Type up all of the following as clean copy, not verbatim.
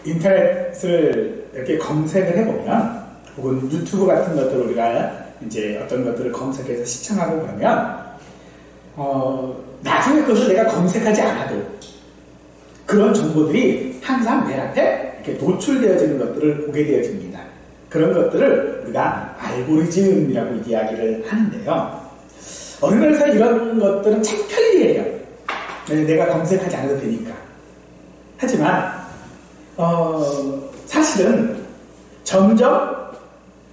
인터넷을 이렇게 검색을 해보면, 혹은 유튜브 같은 것들을 우리가 이제 어떤 것들을 검색해서 시청하고 그러면, 나중에 그것을 내가 검색하지 않아도 그런 정보들이 항상 내 앞에 이렇게 노출되어지는 것들을 보게 되어집니다. 그런 것들을 우리가 알고리즘이라고 이야기를 하는데요. 어느 면에서 이런 것들은 참 편리해요. 내가 검색하지 않아도 되니까. 하지만 사실은 점점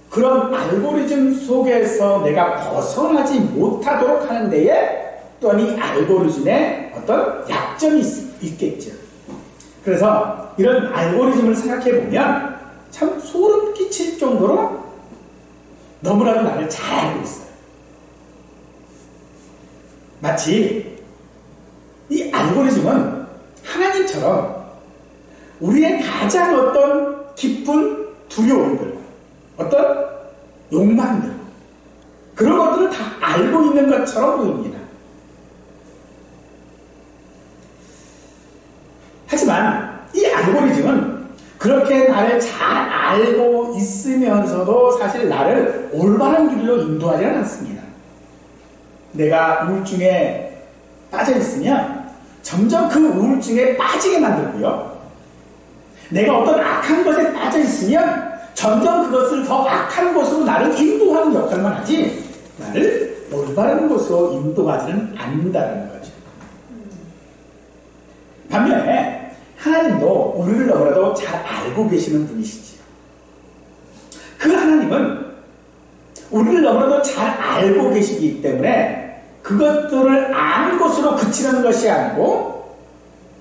그런 알고리즘 속에서 내가 벗어나지 못하도록 하는 데에 또한 이 알고리즘의 어떤 약점이 있겠죠. 그래서 이런 알고리즘을 생각해 보면 참 소름 끼칠 정도로 너무나도 나를 잘 알고 있어요. 마치 이 알고리즘은 하나님처럼 우리의 가장 어떤 깊은 두려움들, 어떤 욕망들, 그런 것들을 다 알고 있는 것처럼 보입니다. 하지만 이 알고리즘은 그렇게 나를 잘 알고 있으면서도 사실 나를 올바른 길로 인도하지는 않습니다. 내가 우울증에 빠져 있으면 점점 그 우울증에 빠지게 만들고요. 내가 어떤 악한 것에 빠져 있으면 점점 그것을 더 악한 곳으로 나를 인도하는 역할만 하지 나를 올바른 곳으로 인도하지는 않는다는 거죠. 반면에 하나님도 우리를 너무나도 잘 알고 계시는 분이시지요. 그 하나님은 우리를 너무나도 잘 알고 계시기 때문에 그것들을 아는 것으로 그치는 것이 아니고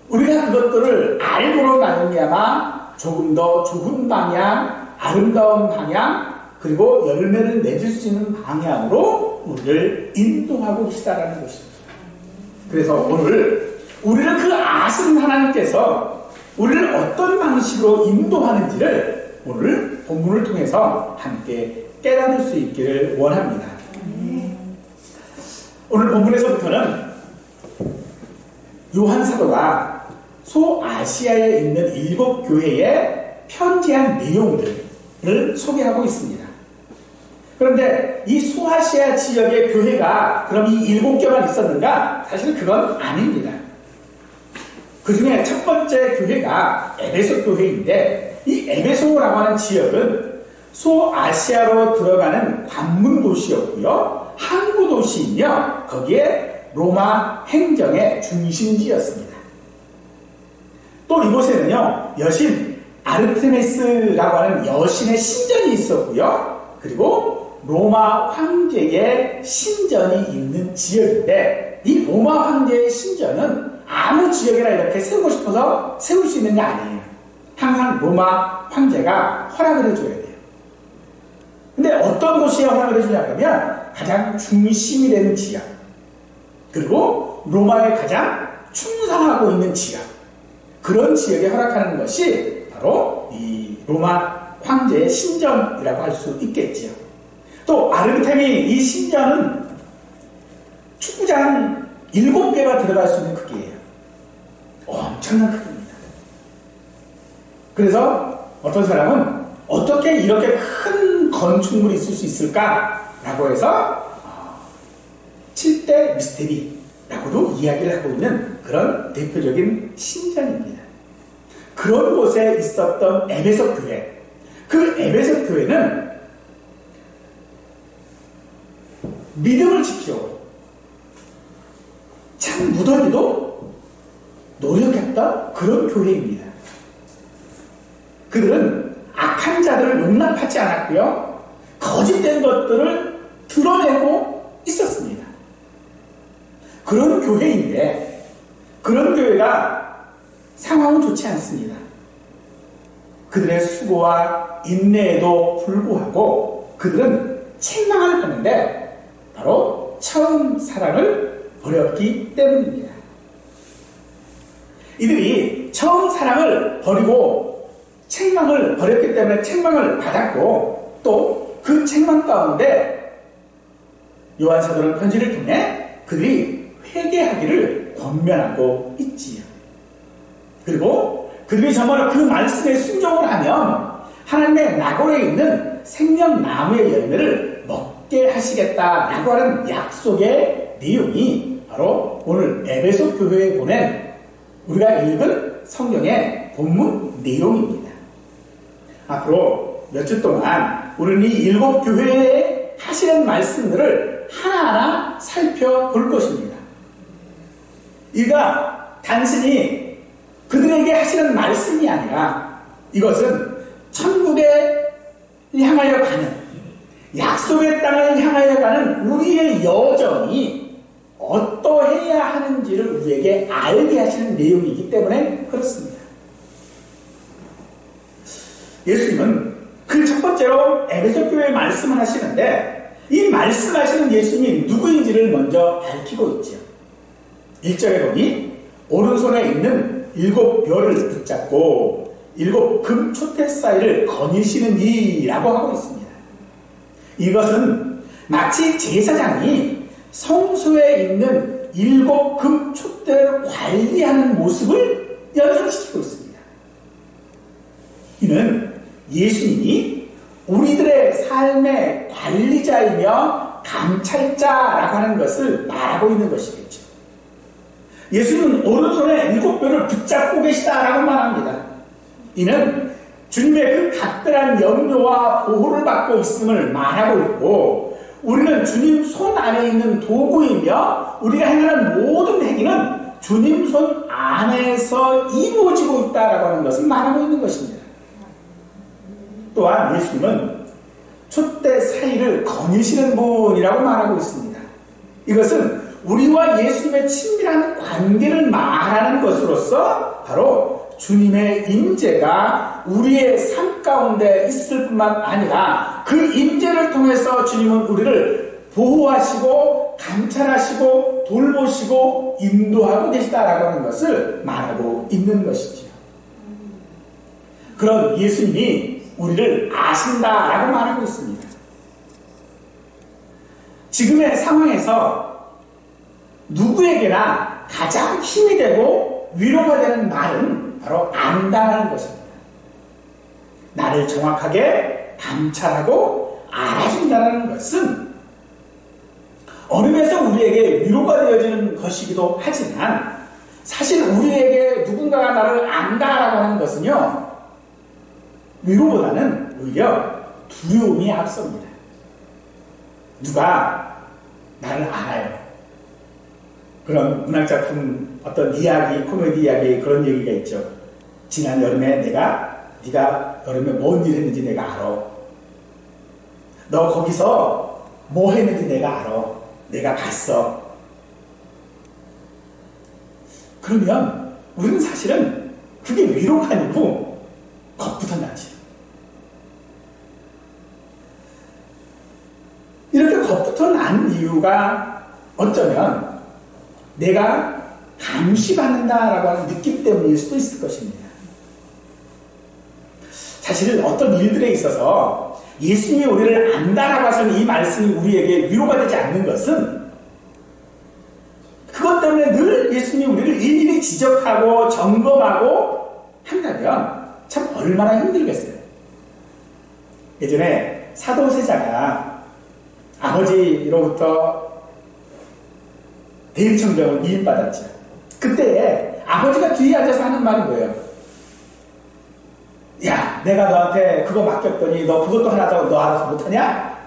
우리가 그것들을 알고로 말미암아 조금 더 좋은 방향, 아름다운 방향, 그리고 열매를 맺을 수 있는 방향으로 우리를 인도하고 계시다는 것입니다. 그래서 오늘 우리를 그 아신 하나님께서 우리를 어떤 방식으로 인도하는지를 오늘 본문을 통해서 함께 깨달을 수 있기를 원합니다. 오늘 본문에서부터는 요한 사도가 소아시아에 있는 7교회에 편지한 내용들을 소개하고 있습니다. 그런데 이 소아시아 지역의 교회가 그럼 이 7개만 있었는가? 사실 그건 아닙니다. 그 중에 첫 번째 교회가 에베소 교회인데 이 에베소라고 하는 지역은 소아시아로 들어가는 관문 도시였고요. 항구 도시이며 거기에 로마 행정의 중심지였습니다. 또 이곳에는요. 여신 아르테미스라고 하는 여신의 신전이 있었고요. 그리고 로마 황제의 신전이 있는 지역인데 이 로마 황제의 신전은 아무 지역이나 이렇게 세우고 싶어서 세울 수 있는 게 아니에요. 항상 로마 황제가 허락을 해줘야 돼요. 근데 어떤 곳이에 허락을 해주냐 그러면 가장 중심이 되는 지역, 그리고 로마에 가장 충성하고 있는 지역, 그런 지역에 허락하는 것이 바로 이 로마 황제의 신전이라고 할 수 있겠지요. 또 아르테미 이 신전은 축구장 7개가 들어갈 수 있는 크기예요. 엄청난 크기입니다. 그래서 어떤 사람은 어떻게 이렇게 큰 건축물이 있을 수 있을까라고 해서 7대 미스테리라고도 이야기를 하고 있는 그런 대표적인 신전입니다. 그런 곳에 있었던 에베소 교회, 그 에베소 교회는 믿음을 지키려고 참 무더기도 노력했던 그런 교회입니다. 그들은 악한 자들을 용납하지 않았고요. 거짓된 것들을 드러내고 있었습니다. 그런 교회인데 그런 교회가 상황은 좋지 않습니다. 그들의 수고와 인내에도 불구하고 그들은 책망을 하는데 바로 처음 사랑을 버렸기 때문입니다. 이들이 처음 사랑을 버리고 책망을 버렸기 때문에 책망을 받았고 또 그 책망 가운데 요한 사도는 편지를 통해 그들이 회개하기를 권면하고 있지요. 그리고 그들이 정말 그 말씀에 순종을 하면 하나님의 낙원에 있는 생명나무의 열매를 먹게 하시겠다라고 하는 약속의 내용이 바로 오늘 에베소 교회에 보낸 우리가 읽은 성경의 본문 내용입니다. 앞으로 몇 주 동안 우리는 이 7 교회에 하시는 말씀들을 하나하나 살펴볼 것입니다. 이가 단순히 그들에게 하시는 말씀이 아니라 이것은 천국에 향하여 가는, 약속의 땅을 향하여 가는 우리의 여정이 어떠해야 하는지를 우리에게 알게 하시는 내용이기 때문에 그렇습니다. 예수님은 그 첫 번째로 에베소 교회에 말씀을 하시는데 이 말씀하시는 예수님이 누구인지를 먼저 밝히고 있죠. 1절에 보니 오른손에 있는 7 별을 붙잡고 7 금초대 사이를 거니시는 이라고 하고 있습니다. 이것은 마치 제사장이 성소에 있는 7 금초대를 관리하는 모습을 연상시키고 있습니다. 이는 예수님이 우리들의 삶의 관리자이며 감찰자라고 하는 것을 말하고 있는 것이겠죠. 예수님은 오른손에 7 별을 붙잡고 계시다라고 말합니다. 이는 주님의 그 각별한 염려와 보호를 받고 있음을 말하고 있고 우리는 주님 손 안에 있는 도구이며 우리가 행하는 모든 행위는 주님 손 안에서 이루어지고 있다라고 하는 것을 말하고 있는 것입니다. 또한 예수님은 촛대 사이를 거니시는 분이라고 말하고 있습니다. 이것은 우리와 예수님의 친밀한 관계를 말하는 것으로서 바로 주님의 임재가 우리의 삶 가운데 있을 뿐만 아니라 그 임재를 통해서 주님은 우리를 보호하시고 감찰하시고 돌보시고 인도하고 계시다라고 하는 것을 말하고 있는 것이죠. 그런 예수님이 우리를 아신다라고 말하고 있습니다. 지금의 상황에서 누구에게나 가장 힘이 되고 위로가 되는 말은 바로 안다라는 것입니다. 나를 정확하게 감찰하고 알아준다는 것은 어느 면에서 우리에게 위로가 되어지는 것이기도 하지만 사실 우리에게 누군가가 나를 안다라고 하는 것은요 위로보다는 오히려 두려움이 앞섭니다. 누가 나를 알아요. 그런 문학작품 어떤 이야기, 코미디 이야기 그런 얘기가 있죠. 지난 여름에 네가 여름에 뭔 일 했는지 내가 알아. 너 거기서 뭐 했는지 내가 알아. 내가 봤어. 그러면 우리는 사실은 그게 위로가 아니고 겁부터 나지. 이렇게 겁부터 난 이유가 어쩌면 내가 감시받는다라고 하는 느낌 때문일 수도 있을 것입니다. 사실 어떤 일들에 있어서 예수님이 우리를 안다라고 하시는 이 말씀이 우리에게 위로가 되지 않는 것은 그것 때문에 늘 예수님이 우리를 일일이 지적하고 점검하고 한다면 참 얼마나 힘들겠어요. 예전에 사도세자가 아버지로부터 대일청정을 위임받았죠. 그때 아버지가 뒤에 앉아서 하는 말이 뭐예요? 야, 내가 너한테 그거 맡겼더니 너 그것도 하나도 너 알아서 못하냐?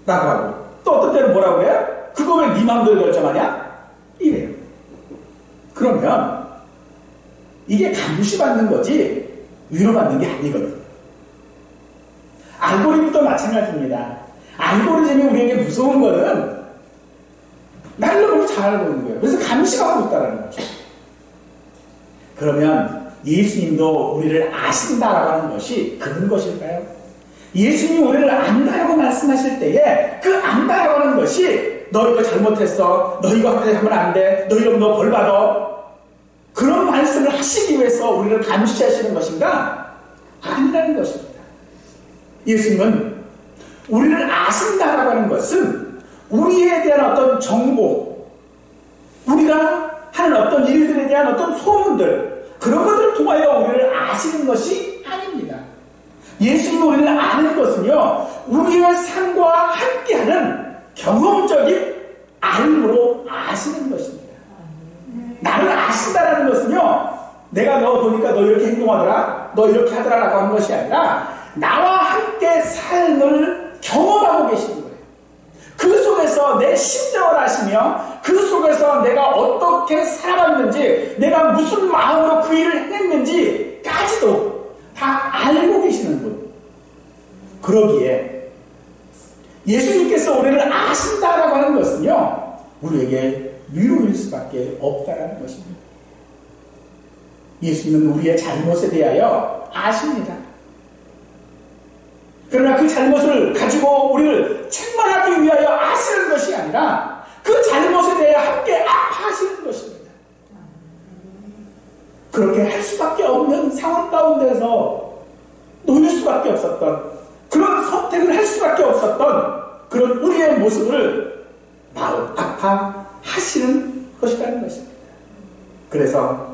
라고 하고 또 어떤 때는 뭐라고 그래요? 그거 왜 네 마음대로 결정하냐? 이래요. 그러면 이게 감시받는 거지 위로받는 게 아니거든요. 알고리즘도 마찬가지입니다. 알고리즘이 우리에게 무서운 거는 나를 너무 잘 알고 있는 거예요. 그래서 감시하고 있다는 거죠. 그러면 예수님도 우리를 아신다라고 하는 것이 그런 것일까요? 예수님이 우리를 안다라고 말씀하실 때에 그 안다라고 하는 것이 너 이거 잘못했어. 너 이거 하면 안 돼. 너 이러면 너 벌 받아. 그런 말씀을 하시기 위해서 우리를 감시하시는 것인가? 아니라는 것입니다. 예수님은 우리를 아신다라고 하는 것은 우리에 대한 어떤 정보, 우리가 하는 어떤 일들에 대한 어떤 소문들, 그런 것들을 통하여 우리를 아시는 것이 아닙니다. 예수님이 우리를 아는 것은요, 우리의 삶과 함께하는 경험적인 알므로 아시는 것입니다. 나를 아신다라는 것은요, 내가 너 보니까 너 이렇게 행동하더라, 너 이렇게 하더라라고 하는 것이 아니라 나와 함께 삶을 경험하고 계시는 거예요. 그 속에서 내 심정을 아시며 그 속에서 내가 어떻게 살아왔는지, 내가 무슨 마음으로 그 일을 했는지까지도 다 알고 계시는 분. 그러기에 예수님께서 우리를 아신다라고 하는 것은요, 우리에게 위로일 수밖에 없다라는 것입니다. 예수님은 우리의 잘못에 대하여 아십니다. 그러나 그 잘못을 가지고 우리를 책망하기 위하여 아시는 것이 아니라 그 잘못에 대하여 함께 아파하시는 것입니다. 그렇게 할 수밖에 없는 상황 가운데서 놓일 수밖에 없었던, 그런 선택을 할 수밖에 없었던 그런 우리의 모습을 마음 아파하시는 것이라는 것입니다. 그래서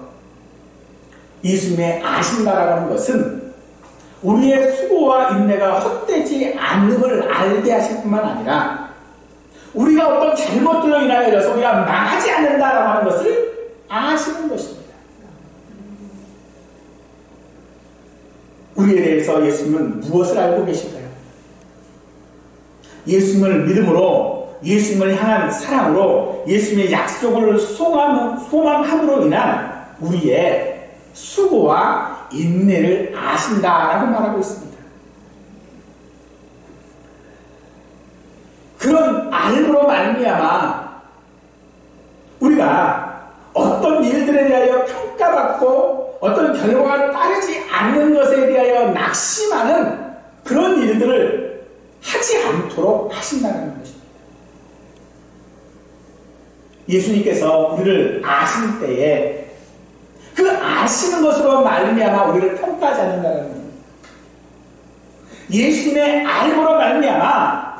예수님의 아신다라고 하는 것은 우리의 수고와 인내가 헛되지 않음을 알게 하실 뿐만 아니라 우리가 어떤 잘못들로 인하여 우리가 망하지 않는다라고 하는 것을 아시는 것입니다. 우리에 대해서 예수님은 무엇을 알고 계실까요? 예수님을 믿음으로, 예수님을 향한 사랑으로, 예수님의 약속을 소망함으로 인한 우리의 수고와 인내를 아신다라고 말하고 있습니다. 그런 알므로 말미암아 우리가 어떤 일들에 대하여 평가받고 어떤 결과가 따르지 않는 것에 대하여 낙심하는 그런 일들을 하지 않도록 하신다는 것입니다. 예수님께서 우리를 아실 때에 그 아시는 것으로 말미암아 우리를 평가하지 않는다는 겁니다. 예수님의 알므로 말미암아,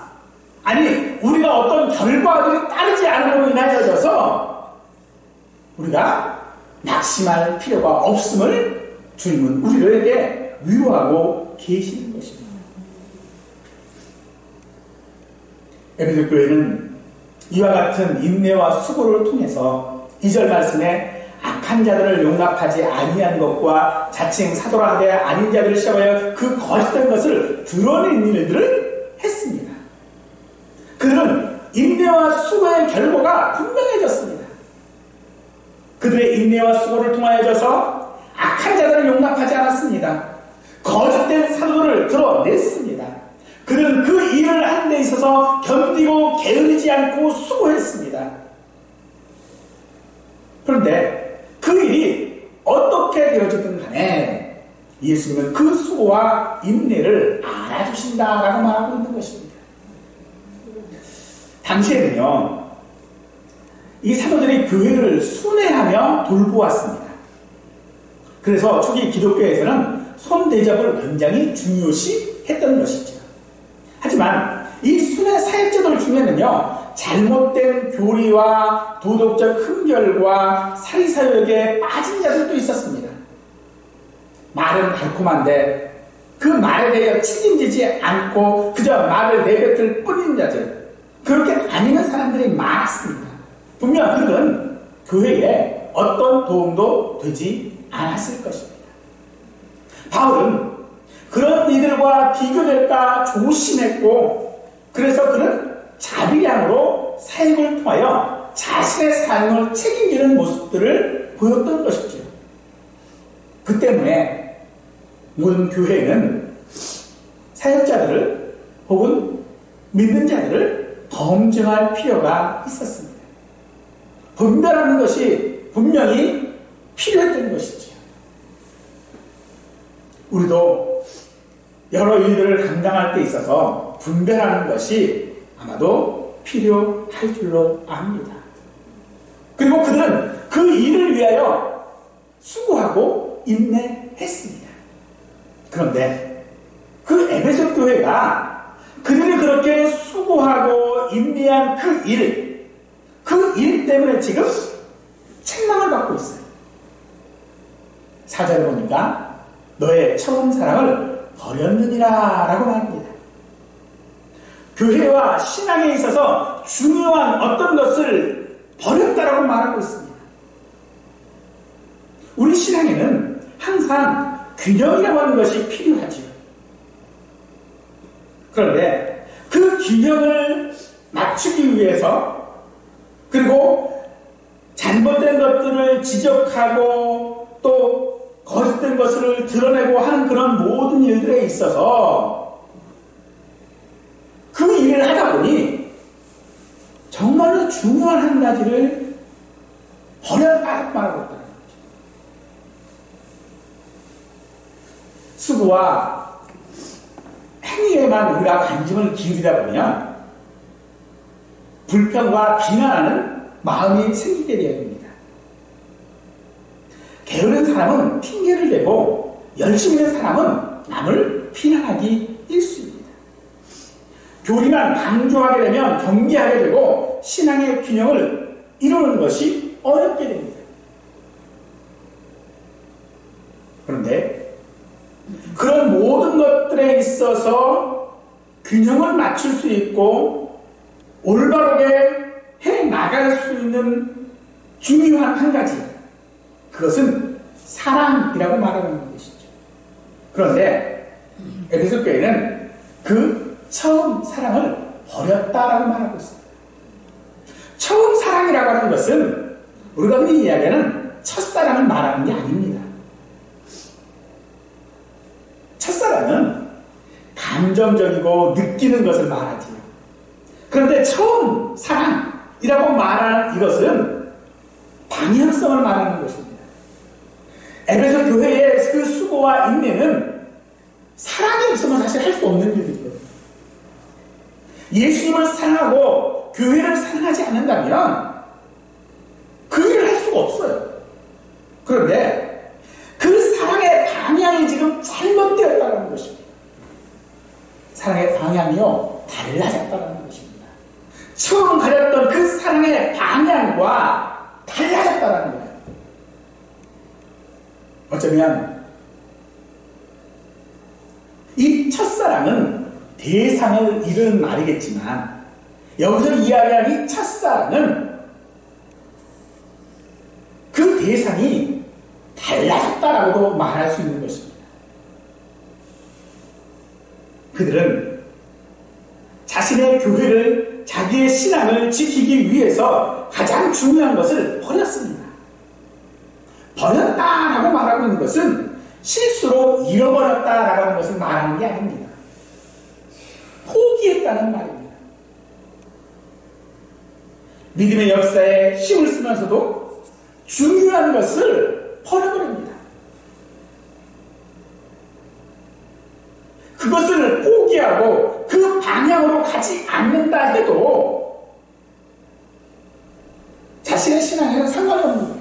아니 우리가 어떤 결과들이 따르지 않음으로 인하여져서 우리가 낙심할 필요가 없음을 주님은 우리에게 위로하고 계시는 것입니다. 에베소 교회는 이와 같은 인내와 수고를 통해서 2절 말씀에 악한 자들을 용납하지 아니한 것과 자칭 사도라되 아닌 자들을 시험하여 그 거짓된 것을 드러낸 일들을 했습니다. 그들은 인내와 수고의 결과가 분명해졌습니다. 그들의 인내와 수고를 통하여져서 악한 자들을 용납하지 않았습니다. 거짓된 사도들을 드러냈습니다. 그들은 그 일을 하는 데 있어서 견디고 게으르지 않고 수고했습니다. 그런데 그 일이 어떻게 되어지든 간에 예수님은 그 수고와 인내를 알아주신다라고 말하고 있는 것입니다. 당시에는요, 이 사도들이 교회를 순회하며 돌보았습니다. 그래서 초기 기독교에서는 손대접을 굉장히 중요시 했던 것이죠. 하지만 이 순회 사역자들 중에는요, 잘못된 교리와 도덕적 흠결과 사리사욕에 빠진 자들도 있었습니다. 말은 달콤한데 그 말에 대해 책임지지 않고 그저 말을 내뱉을 뿐인 자들, 그렇게 다니는 사람들이 많았습니다. 분명 그들은 교회에 어떤 도움도 되지 않았을 것입니다. 바울은 그런 이들과 비교될까 조심했고, 그래서 그는 자비량으로 사역을 통하여 자신의 삶을 책임지는 모습들을 보였던 것이죠. 그 때문에 모든 교회는 사역자들을 혹은 믿는 자들을 검증할 필요가 있었습니다. 분별하는 것이 분명히 필요했던 것이죠. 우리도 여러 일들을 감당할 때 있어서 분별하는 것이 아마도 필요할 줄로 압니다. 그리고 그들은 그 일을 위하여 수고하고 인내했습니다. 그런데 그 에베소 교회가 그들이 그렇게 수고하고 인내한 그 일 때문에 지금 책망을 받고 있어요. 4절에 보니까 너의 처음 사랑을 버렸느니라 라고 말합니다. 교회와 신앙에 있어서 중요한 어떤 것을 버렸다라고 말하고 있습니다. 우리 신앙에는 항상 균형이라고 하는 것이 필요하지요. 그런데 그 균형을 맞추기 위해서, 그리고 잘못된 것들을 지적하고 또 거짓된 것을 드러내고 하는 그런 모든 일들에 있어서 그 일을 하다 보니 정말로 중요한 한 가지를 버렸다고 말하고 있다는 거죠. 수고와 행위에만 우리가 관심을 기울이다 보면 불평과 비난하는 마음이 생기게 되어 됩니다. 게으른 사람은 핑계를 대고 열심히 있는 사람은 남을 비난하기 일쑤입니다. 교리만 강조하게 되면 경계하게 되고 신앙의 균형을 이루는 것이 어렵게 됩니다. 그런데 그런 모든 것들에 있어서 균형을 맞출 수 있고 올바르게 해 나갈 수 있는 중요한 한 가지, 그것은 사랑이라고 말하는 것이죠. 그런데 에베소 교회는 그 처음 사랑을 버렸다라고 말하고 있습니다. 처음 사랑이라고 하는 것은 우리가 흔히 이야기하는 첫사랑을 말하는 게 아닙니다. 첫사랑은 감정적이고 느끼는 것을 말하지요. 그런데 처음 사랑이라고 말하는 이것은 방향성을 말하는 것입니다. 에베소 교회의 그 수고와 인내는 사랑이 없으면 사실 할 수 없는 일들이거든요. 예수님을 사랑하고 교회를 사랑하지 않는다면 그 일을 할 수가 없어요. 그런데 그 사랑의 방향이 지금 잘못되었다는 것입니다. 사랑의 방향이요, 달라졌다는 것입니다. 처음 가졌던 그 사랑의 방향과 달라졌다는 거예요. 어쩌면 이 첫사랑은 대상을 이루는 말이겠지만 여기서 이야기하는 이 첫사랑은 그 대상이 달라졌다라고도 말할 수 있는 것입니다. 그들은 자신의 교회를, 자기의 신앙을 지키기 위해서 가장 중요한 것을 버렸습니다. 버렸다라고 말하고 있는 것은 실수로 잃어버렸다라고 하는 것을 말하는 게 아닙니다. 포기했다는 말입니다. 믿음의 역사에 힘을 쓰면서도 중요한 것을 버려버립니다. 그것을 포기하고 그 방향으로 가지 않는다 해도 자신의 신앙에는 상관이 없는 거예요.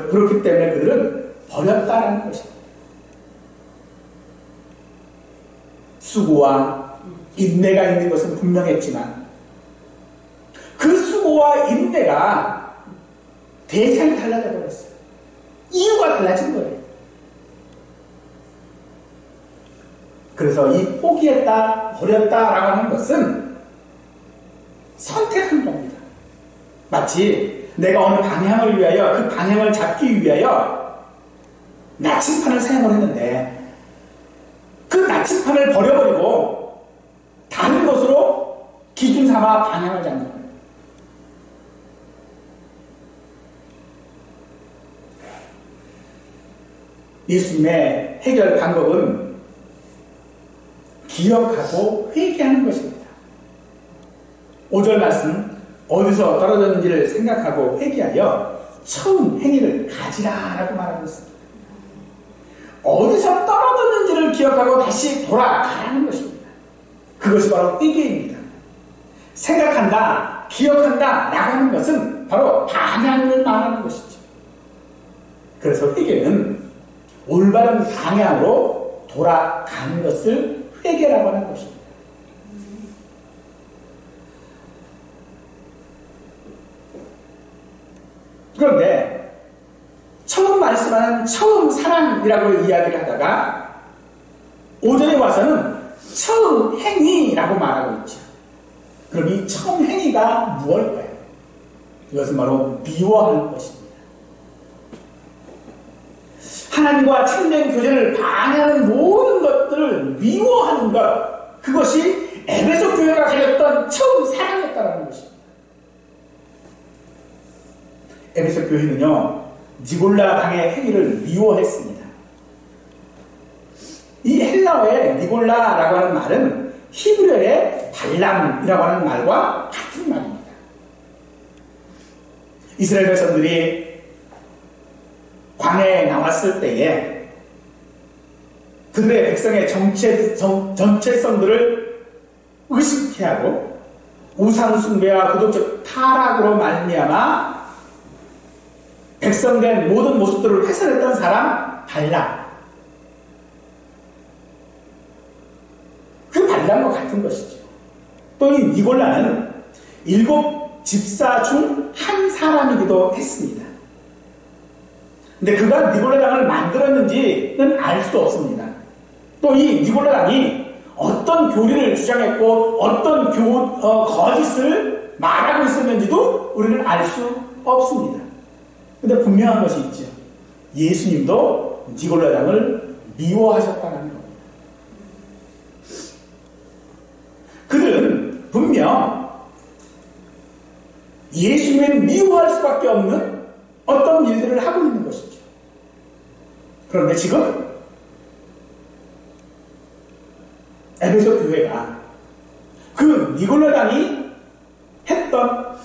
그렇기 때문에 그들은 버렸다라는 것입니다. 수고와 인내가 있는 것은 분명했지만 그 수고와 인내가 대상이 달라져 버렸어요. 이유가 달라진 거예요. 그래서 이 포기했다, 버렸다라고 하는 것은 선택한 겁니다. 마치 내가 어느 방향을 위하여, 그 방향을 잡기 위하여 나침판을 사용을 했는데 그 나침판을 버려버리고 다른 것으로 기준 삼아 방향을 잡는 거예요. 예수님의 해결 방법은 기억하고 회개하는 것입니다. 5절 말씀, 어디서 떨어졌는지를 생각하고 회개하여 처음 행위를 가지라라고 말하고 있습니다. 어디서 떨어졌는지를 기억하고 다시 돌아가라는 것입니다. 그것이 바로 회개입니다. 생각한다, 기억한다 라고 하는 것은 바로 방향을 말하는 것이죠. 그래서 회개는 올바른 방향으로 돌아가는 것을 회개라고 하는 것입니다. 그런데 처음 말씀하는 처음 사랑이라고 이야기를 하다가 오전에 와서는 처음 행위라고 말하고 있죠. 그럼 이 처음 행위가 무엇일까요? 이것은 바로 미워하는 것입니다. 하나님과 참된 교제를 방해하는 모든 것들을 미워하는 것, 그것이 에베소 교회가 가졌던 처음 사랑이었다는 것입니다. 에베소 교회는요, 니골라 당의 행위를 미워했습니다. 이 헬라어의 니골라라고 하는 말은 히브리어의 발람이라고 하는 말과 같은 말입니다. 이스라엘 백성들이 광야에 나왔을 때에 그들의 백성의 정체성들을 의식케 하고 우상 숭배와 도덕적 타락으로 말미암아 백성된 모든 모습들을 훼손했던 사람 발람, 그 발람과 같은 것이죠. 또 이 니골라는 7 집사 중 한 사람이기도 했습니다. 근데 그가 니골라당을 만들었는지는 알 수 없습니다. 또 이 니골라당이 어떤 교리를 주장했고 어떤 거짓을 말하고 있었는지도 우리는 알 수 없습니다. 근데 분명한 것이 있죠. 예수님도 니골라당을 미워하셨다는 겁니다. 그들은 분명 예수님을 미워할 수밖에 없는 어떤 일들을 하고 있는 것이죠. 그런데 지금 에베소 교회가 그 니골라당이 했던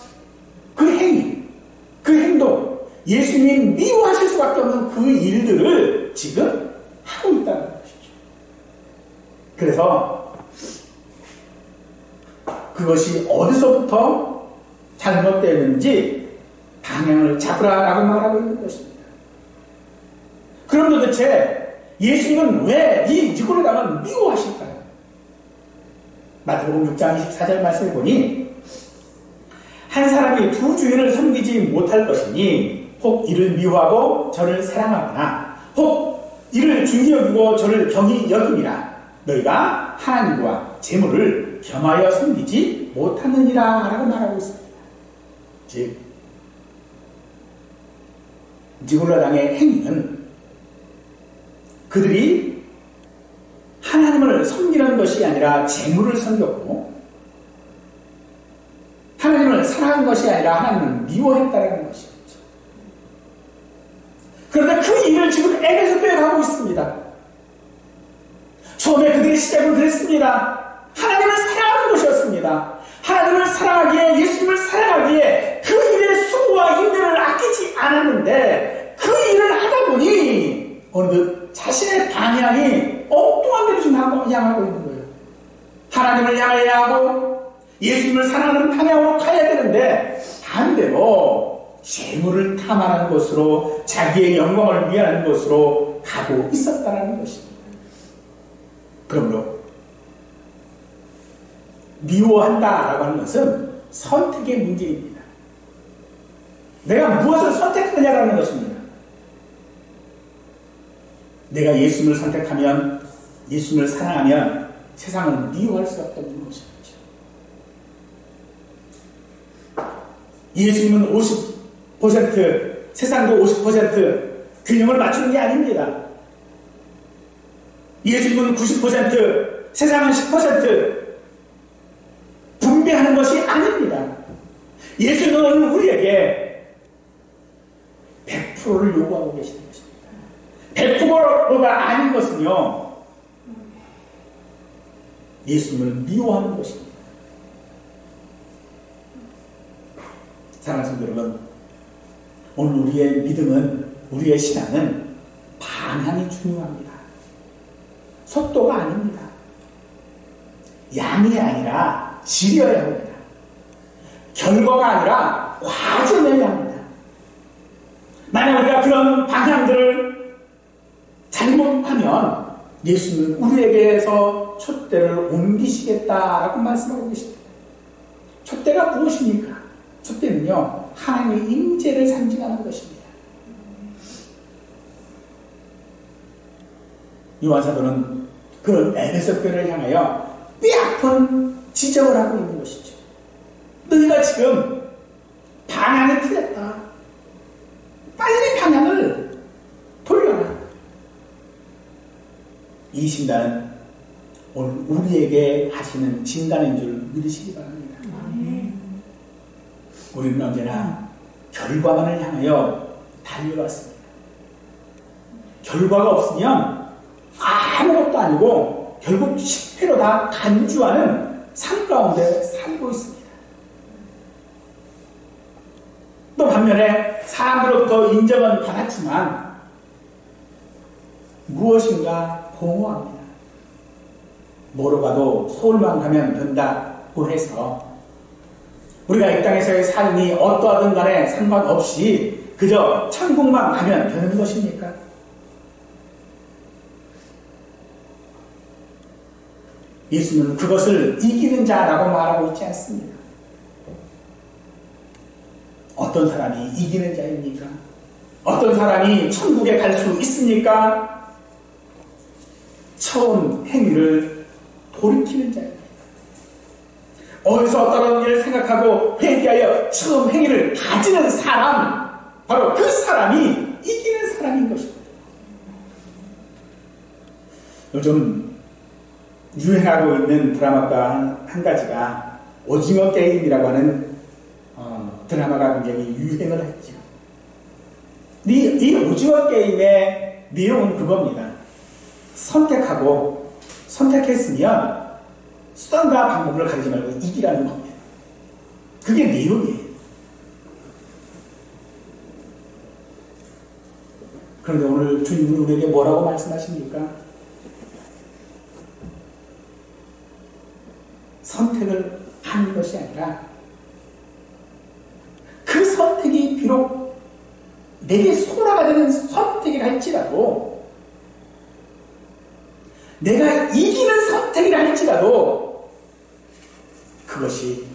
그 행위, 그 행동, 예수님 미워하실 수밖에 없는 그 일들을 지금 하고 있다는 것이죠. 그래서 그것이 어디서부터 잘못되는지 방향을 잡으라라고 말하고 있는 것입니다. 그럼 도대체 예수님은 왜 이 니골라당을 미워하실까요? 마태복음 6장 24절 말씀을 보니 한 사람이 두 주인을 섬기지 못할 것이니 혹 이를 미워하고 저를 사랑하거나 혹 이를 중히 여기고 저를 경히 여김이라 너희가 하나님과 재물을 겸하여 섬기지 못하느니라 라고 말하고 있습니다. 즉 니골라당의 행위는 그들이 하나님을 섬기는 것이 아니라 재물을 섬겼고 하나님을 사랑한 것이 아니라 하나님을 미워했다는 것이죠. 그런데 그 일을 지금 에베소 교회가 하고 있습니다. 처음에 그들의 시작은 그랬습니다. 하나님을 사랑하는 것이었습니다. 하나님을 사랑하기에, 예수님을 사랑하기에 그 일의 수고와 인내를 아끼지 않았는데 그 일을 하다 보니 어느덧 자신의 방향이 엉뚱한 데로 지금 향하고 있는 거예요. 하나님을 향해야 하고 예수님을 사랑하는 방향으로 가야 되는데 반대로 재물을 탐하는 곳으로 자기의 영광을 위하는 곳으로 가고 있었다는 것입니다. 그러므로 미워한다라고 하는 것은 선택의 문제입니다. 내가 무엇을 선택하느냐라는 것입니다. 내가 예수님을 선택하면, 예수님을 사랑하면 세상은 미워할 수밖에 없는 것이죠. 예수님은 50%, 세상도 50% 균형을 맞추는 게 아닙니다. 예수님은 90%, 세상은 10% 분배하는 것이 아닙니다. 예수님은 우리에게 100%를 요구하고 계시는 것입니다. 100%가 아닌 것은요, 예수님을 미워하는 것입니다. 사랑하는 성도 여러분, 오늘 우리의 믿음은, 우리의 신앙은 방향이 중요합니다. 속도가 아닙니다. 양이 아니라 질이어야 합니다. 결과가 아니라 과정이어야 합니다. 만약 우리가 그런 방향들을 잘못하면 예수님은 우리에게서 촛대를 옮기시겠다라고 말씀하고 계십니다. 촛대가 무엇입니까? 촛대는요, 하나님의 임재를 상징하는 것입니다. 요한사도는 그런 에베소 교회를 향하여 뼈아픈 지적을 하고 있는 것이죠. 너희가 지금 방향이 틀렸다. 빨리 방향을 돌려라. 이 진단은 오늘 우리에게 하시는 진단인 줄 믿으시기 바랍니다. 우리는 언제나 결과만을 향하여 달려왔습니다. 결과가 없으면 아무것도 아니고 결국 실패로 다 간주하는 삶 가운데 살고 있습니다. 또 반면에 사람들로부터 인정은 받았지만 무엇인가 공허합니다. 뭐로 가도 서울만 가면 된다고 해서 우리가 이 땅에서의 삶이 어떠하든 간에 상관없이 그저 천국만 가면 되는 것입니까? 예수는 그것을 이기는 자라고 말하고 있지 않습니다. 어떤 사람이 이기는 자입니까? 어떤 사람이 천국에 갈 수 있습니까? 처음 행위를 돌이키는 자입니다. 어디서 어떤 일을 생각하고 회개하여 처음 행위를 가지는 사람, 바로 그 사람이 이기는 사람인 것입니다. 요즘 유행하고 있는 드라마가 한 가지가 오징어 게임이라고 하는 드라마가 굉장히 유행을 했죠. 이 오징어 게임의 내용은 그겁니다. 선택했으면 수단과 방법을 가리지 말고 이기라는 겁니다. 그게 내용이에요. 그런데 오늘 주님은 우리에게 뭐라고 말씀하십니까? 선택을 하는 것이 아니라 그 선택이 비록 내게 소라가 되는 선택이라 할지라도 내가 이기는 선택이라 할지라도 그것이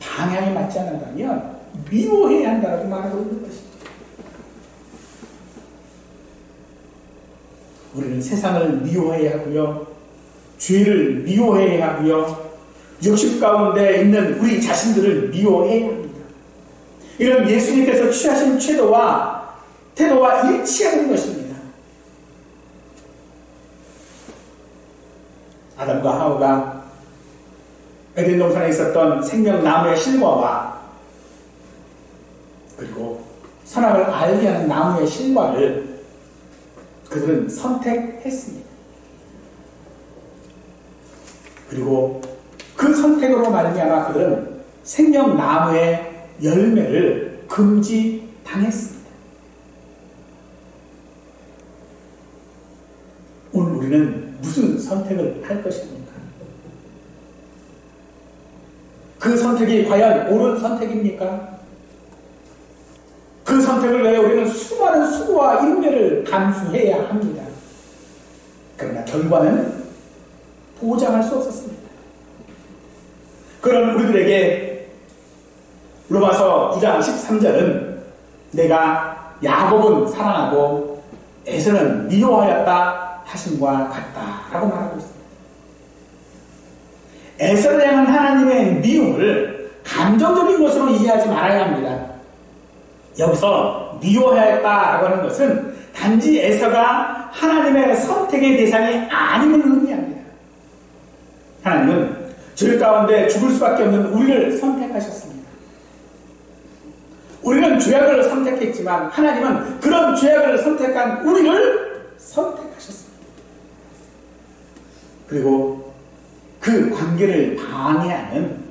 방향에 맞지 않는다면 미워해야 한다고 말하고 있는 것입니다. 우리는 세상을 미워해야 하고요, 죄를 미워해야 하고요, 욕심 가운데 있는 우리 자신들을 미워해야 합니다. 이런 예수님께서 취하신 태도와 일치하는 것입니다. 아담과 하와가 에덴 동산에 있었던 생명나무의 실과와 그리고 선악을 알게 하는 나무의 실과를 그들은 선택했습니다. 그리고 그 선택으로 말미암아 그들은 생명나무의 열매를 금지당했습니다. 오늘 우리는 무슨 선택을 할 것입니까? 그 선택이 과연 옳은 선택입니까? 그 선택을 위해 우리는 수많은 수고와 인내를 감수해야 합니다. 그러나 결과는 보장할 수 없었습니다. 그런 우리들에게 로마서 9장 13절은 내가 야곱은 사랑하고 에서는 미워하였다 하심과 같다라고 말하고 있습니다. 에서를 향한 하나님의 미움을 감정적인 것으로 이해하지 말아야 합니다. 여기서 미워하였다라고 하는 것은 단지 에서가 하나님의 선택의 대상이 아님을 의미합니다. 하나님은 죄 가운데 죽을 수밖에 없는 우리를 선택하셨습니다. 우리는 죄악을 선택했지만 하나님은 그런 죄악을 선택한 우리를 선택하셨습니다. 그리고 그 관계를 방해하는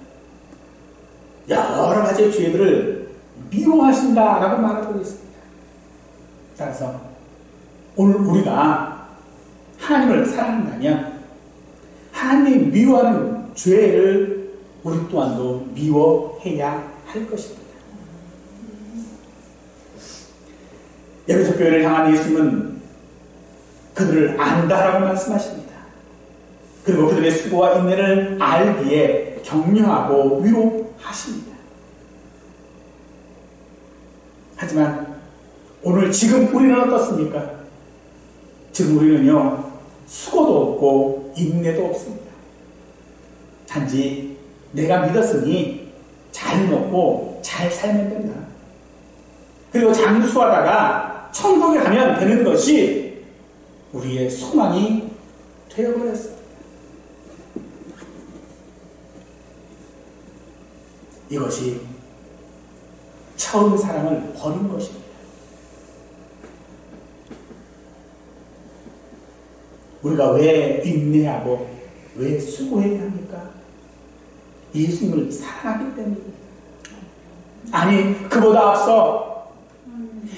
여러 가지 죄들을 미워하신다라고 말하고 있습니다. 따라서 오늘 우리가 하나님을 사랑한다면 하나님이 미워하는 죄를 우리 또한도 미워해야 할 것입니다. 에베소 교회를 향한 예수님은 그들을 안다라고 말씀하십니다. 그리고 그들의 수고와 인내를 알기에 격려하고 위로하십니다. 하지만 오늘 지금 우리는 어떻습니까? 지금 우리는요, 수고도 없고 인내도 없습니다. 단지 내가 믿었으니 잘 먹고 잘 살면 된다. 그리고 장수하다가 천국에 가면 되는 것이 우리의 소망이 되어버렸습니다. 이것이 처음 사랑을 버린 것입니다. 우리가 왜 인내하고 왜 수고해야 합니까? 예수님을 사랑하기 때문입니다. 아니, 그보다 앞서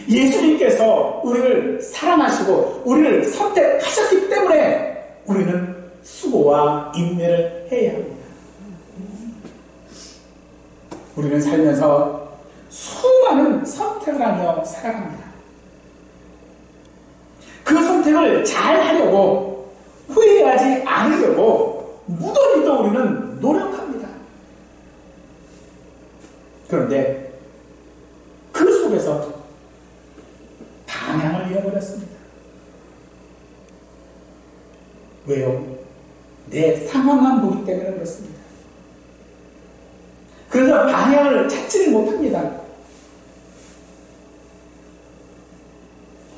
예수님께서 우리를 사랑하시고 우리를 선택하셨기 때문에 우리는 수고와 인내를 해야 합니다. 우리는 살면서 수많은 선택을 하며 살아갑니다. 그 선택을 잘 하려고, 후회하지 않으려고 무던히도 우리는 노력합니다. 그런데 그 속에서 방향을 잃어버렸습니다. 왜요? 내 상황만 보기 때문에 그렇습니다. 그래서 방향을 찾지를 못합니다.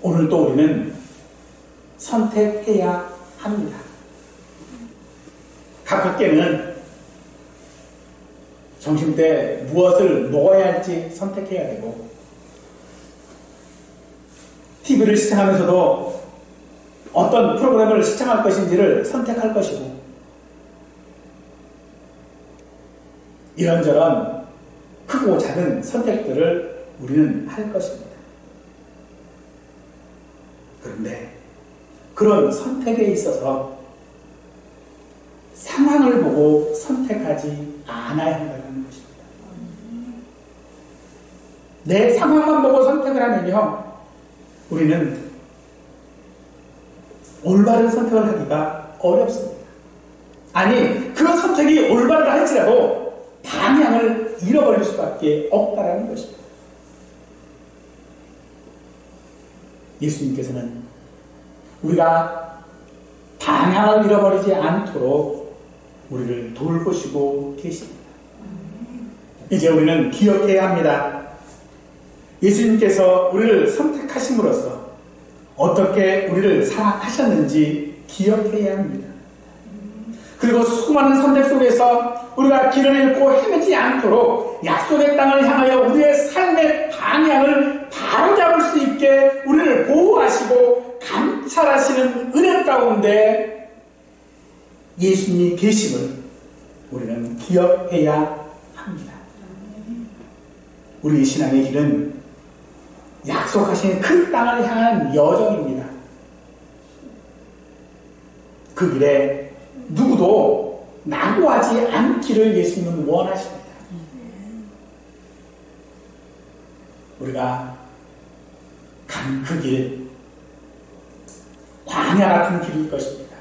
오늘도 우리는 선택해야 합니다. 가깝게는 점심때 무엇을 먹어야 할지 선택해야 되고, TV를 시청하면서도 어떤 프로그램을 시청할 것인지를 선택할 것이고, 이런저런 크고 작은 선택들을 우리는 할 것입니다. 그런데 그런 선택에 있어서 상황을 보고 선택하지 않아야 한다는 것입니다. 내 상황만 보고 선택을 하면요, 우리는 올바른 선택을 하기가 어렵습니다. 아니, 그 선택이 올바르다 할지라도 방향을 잃어버릴 수밖에 없다는 것입니다. 예수님께서는 우리가 방향을 잃어버리지 않도록 우리를 돌보시고 계십니다. 이제 우리는 기억해야 합니다. 예수님께서 우리를 선택하심으로써 어떻게 우리를 사랑하셨는지 기억해야 합니다. 그리고 수많은 선택 속에서 우리가 길을 잃고 헤매지 않도록 약속의 땅을 향하여 우리의 삶의 방향을 바로잡을 수 있게 우리를 보호하시고 감찰하시는 은혜 가운데 예수님이 계심을 우리는 기억해야 합니다. 우리 신앙의 길은 약속하신 그 땅을 향한 여정입니다. 그 길에 누구도 낙오하지 않기를 예수님은 원하십니다. 우리가 간 그 길, 광야 같은 길일 것입니다.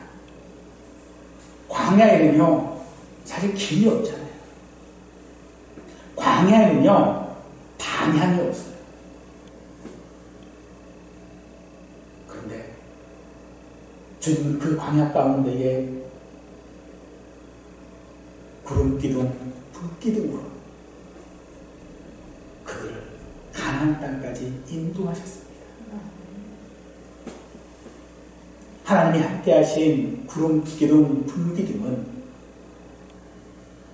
광야에는요, 사실 길이 없잖아요. 광야에는요, 방향이 없어요. 그런데 주님은 그 광야 가운데에 구름기둥, 불기둥으로 그들을 가나안 땅까지 인도하셨습니다. 하나님이 함께하신 구름기둥, 불기둥은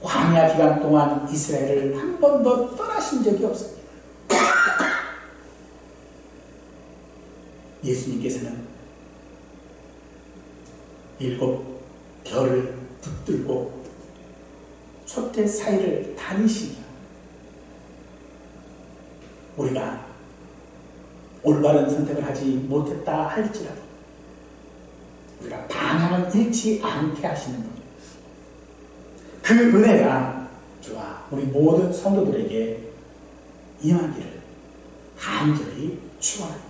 광야 기간 동안 이스라엘을 한 번도 떠나신 적이 없습니다. 예수님께서는 7 별을 붙들고 촛대 사이를 다니시며 우리가 올바른 선택을 하지 못했다 할지라도 우리가 방향을 잃지 않게 하시는 분, 그 은혜가 저와 우리 모든 성도들에게 임하기를 간절히 축원합니다.